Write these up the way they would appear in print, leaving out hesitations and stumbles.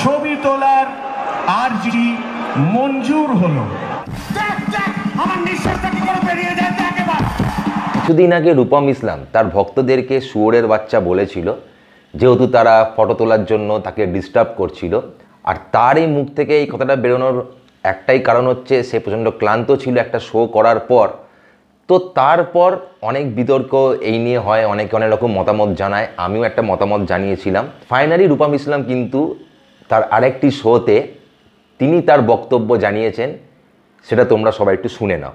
ছবি তোলার আরজি মঞ্জুর হলো। আমার নিঃশ্বাসটা কি করে বেরিয়ে যায় একেবারে। কিছুদিন আগে রূপম ইসলাম তার ভক্তদেরকে শুয়োরের বাচ্চা বলেছিল, যেহেতু তারা ফটো তোলার জন্য তাকে ডিস্টার্ব করছিল। আর তার এই মুখ থেকে এই কথাটা বেরোনোর একটাই কারণ হচ্ছে সে প্রচণ্ড ক্লান্ত ছিল একটা শো করার পর। তো তারপর অনেক বিতর্ক এই নিয়ে হয়, অনেকে অনেক রকম মতামত জানায়, আমিও একটা মতামত জানিয়েছিলাম। ফাইনালি রূপম ইসলাম কিন্তু তার আরেকটি শোতে তিনি তার বক্তব্য জানিয়েছেন, সেটা তোমরা সবাই একটু শুনে নাও।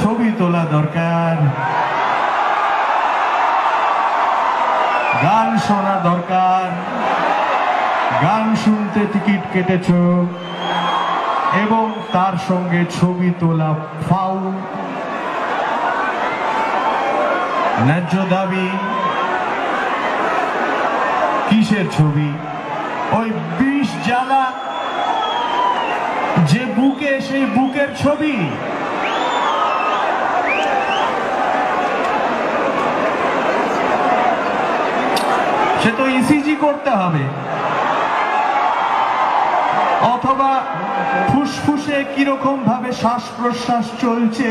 ছবি তোলা দরকার, গান শোনা দরকার, গান শুনতে টিকিট কেটেছ এবং তার সঙ্গে ছবি তোলা ফাউল, ন্যায্য দাবি। কিসের ছবি? ওই বিষ জ্বালা যে বুকে, সেই বুকের ছবি। সে তো ইসিজি করতে হবে, অথবা ফুসফুসে কিরকম ভাবে শ্বাস প্রশ্বাস চলছে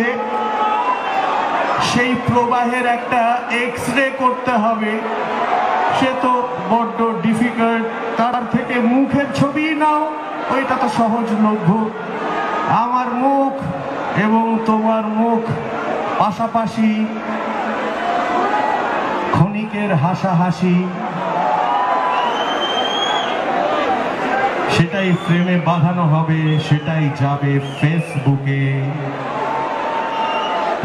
সেই প্রবাহের একটা এক্স-রে করতে হবে। সে তো বড্ড ডিফিকাল্ট। তার থেকে মুখের ছবি নাও, ওইটা তো সহজলভ্য। আমার মুখ এবং তোমার মুখ পাশাপাশি, ক্ষণিকের হাসাহাসি, সেটাই ফ্রেমে বাঁধানো হবে, সেটাই যাবে ফেসবুকে।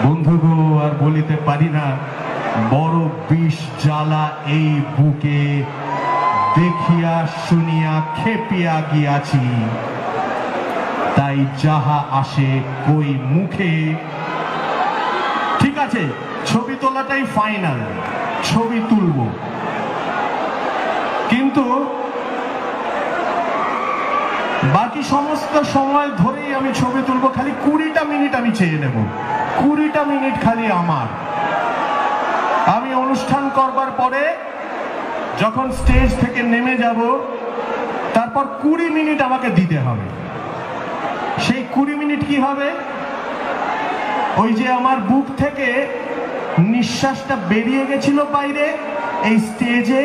বন্ধুগো, আর বলিতে পারি না, বড় বিষ জ্বালা এই বুকে, দেখিয়া শুনিয়া খেপিয়া গিয়াছি, তাই যাহা আসে কই মুখে। ঠিক আছে, ছবি তোলাটাই ফাইনাল, ছবি তুলব, কিন্তু বাকি সমস্ত সময় ধরেই আমি ছবি তুলবো। খালি 20টা মিনিট আমি চেয়ে নেব, 20টা মিনিট খালি আমার। আমি অনুষ্ঠান করবার পরে যখন স্টেজ থেকে নেমে যাব, তারপর 20 মিনিট আমাকে দিতে হবে। সেই 20 মিনিট কি হবে? ওই যে আমার বুক থেকে নিঃশ্বাসটা বেরিয়ে গেছিল বাইরে, এই স্টেজে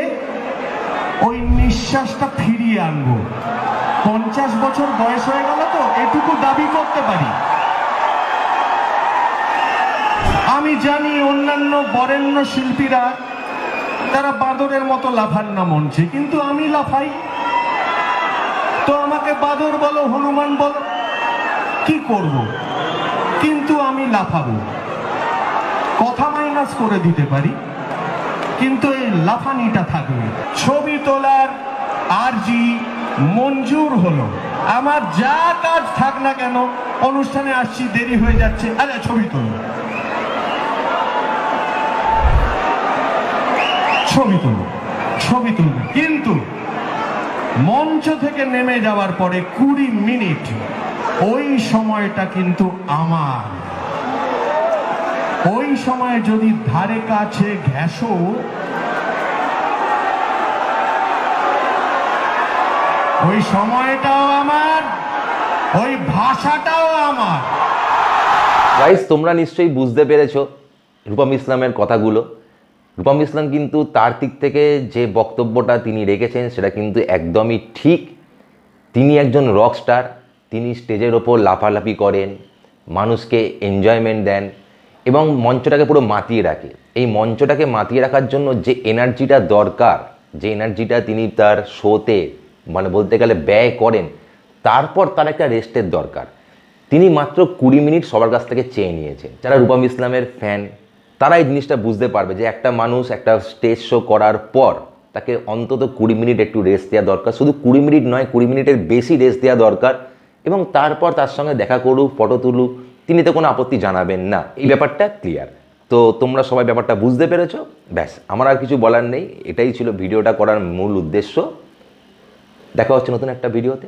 ওই নিঃশ্বাসটা ফিরিয়ে আনবো। 50 বছর বয়স হয়ে গেল তো এটুকু দাবি করতে পারি। আমি জানি অন্যান্য বরেণ্য শিল্পীরা তারা বাঁদরের মতো লাফান না মঞ্চে, কিন্তু আমি লাফাই। তো আমাকে বাঁদর বলো, হনুমান বলো, কি করব, কিন্তু আমি লাফাবো। কথা মাইনাস করে দিতে পারি, কিন্তু এই লাফানিটা থাকবে। ছবি তোলার আরজি মঞ্জুর হলো। আমার যা কাজ থাক না কেন, অনুষ্ঠানে আসছি, দেরি হয়ে যাচ্ছে, আরে ছবি তুলব, ছবি তুলব, ছবি তুলব। কিন্তু মঞ্চ থেকে নেমে যাওয়ার পরে 20 মিনিট, ওই সময়টা কিন্তু আমার। ওই সময় যদি ধারে কাছে ঘেঁষো, ওই সময়টাও আমার, ওই ভাষাটাও আমার। গাইস, তোমরা নিশ্চয়ই বুঝতে পেরেছো রূপম ইসলামের কথাগুলো। রূপম ইসলাম কিন্তু তার দিক থেকে যে বক্তব্যটা তিনি রেখেছেন সেটা কিন্তু একদমই ঠিক। তিনি একজন রক স্টার, তিনি স্টেজের ওপর লাফালাফি করেন, মানুষকে এনজয়মেন্ট দেন এবং মঞ্চটাকে পুরো মাতিয়ে রাখে। এই মঞ্চটাকে মাতিয়ে রাখার জন্য যে এনার্জিটা দরকার, যে এনার্জিটা তিনি তার শোতে মানে বলতে গেলে ব্যয় করেন, তারপর তার একটা রেস্টের দরকার। তিনি মাত্র 20 মিনিট সবার কাছ থেকে চেয়ে নিয়েছেন। যারা রূপম ইসলামের ফ্যান তারা এই জিনিসটা বুঝতে পারবে যে একটা মানুষ একটা স্টেজ শো করার পর তাকে অন্তত 20 মিনিট একটু রেস্ট দেওয়া দরকার। শুধু 20 মিনিট নয়, 20 মিনিটের বেশি রেস্ট দেওয়া দরকার, এবং তারপর তার সঙ্গে দেখা করুক, ফটো তুলুক, তিনি তো কোনো আপত্তি জানাবেন না। এই ব্যাপারটা ক্লিয়ার। তো তোমরা সবাই ব্যাপারটা বুঝতে পেরেছো। ব্যাস, আমার আর কিছু বলার নেই। এটাই ছিল ভিডিওটা করার মূল উদ্দেশ্য। দেখা হচ্ছে নতুন একটা ভিডিওতে।